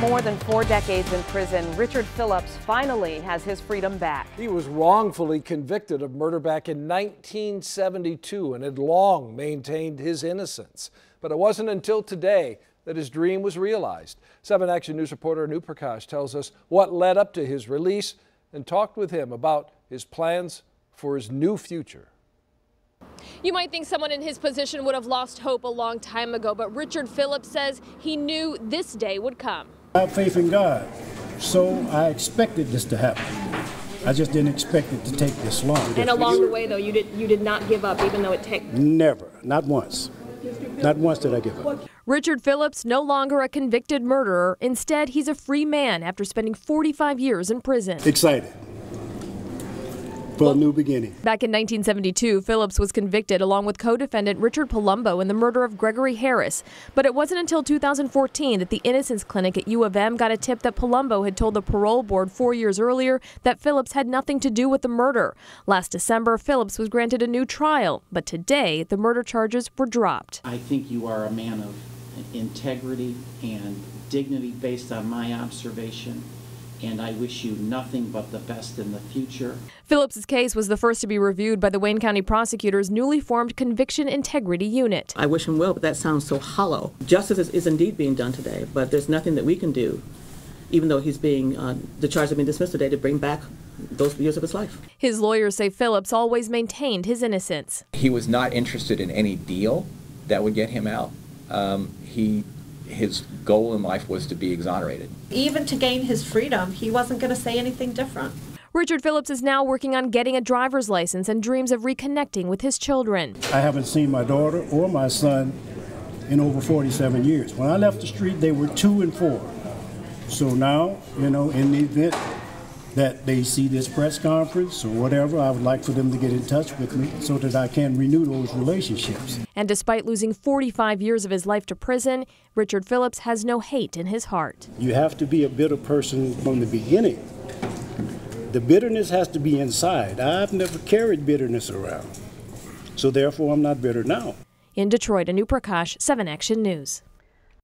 more than 4 decades in prison, Richard Phillips finally has his freedom back. He was wrongfully convicted of murder back in 1972 and had long maintained his innocence. But it wasn't until today that his dream was realized. 7 Action News reporter Anu Prakash tells us what led up to his release and talked with him about his plans for his new future. You might think someone in his position would have lost hope a long time ago, but Richard Phillips says he knew this day would come. I have faith in God, so I expected this to happen. I just didn't expect it to take this long. And along the way, though, you did not give up, even though it took. Never, not once. Not once did I give up. Richard Phillips, no longer a convicted murderer. Instead, he's a free man after spending 45 years in prison. Excited for a new beginning. Back in 1972, Phillips was convicted along with co-defendant Richard Palumbo in the murder of Gregory Harris. But it wasn't until 2014 that the Innocence Clinic at U of M got a tip that Palumbo had told the parole board 4 years earlier that Phillips had nothing to do with the murder. Last December, Phillips was granted a new trial, but today the murder charges were dropped. I think you are a man of integrity and dignity based on my observation, and I wish you nothing but the best in the future. Phillips's case was the first to be reviewed by the Wayne County Prosecutor's newly formed Conviction Integrity Unit. I wish him well, but that sounds so hollow. Justice is indeed being done today, but there's nothing that we can do, even though he's being, the charges have been dismissed today, to bring back those years of his life. His lawyers say Phillips always maintained his innocence. He was not interested in any deal that would get him out. His goal in life was to be exonerated. Even to gain his freedom, he wasn't going to say anything different. Richard Phillips is now working on getting a driver's license and dreams of reconnecting with his children. I haven't seen my daughter or my son in over 47 years. When I left the street, they were 2 and 4. So now, in the event that they see this press conference or whatever, I would like for them to get in touch with me so that I can renew those relationships. And despite losing 45 years of his life to prison, Richard Phillips has no hate in his heart. You have to be a bitter person from the beginning. The bitterness has to be inside. I've never carried bitterness around, so therefore I'm not bitter now. In Detroit, Anu Prakash, 7 Action News.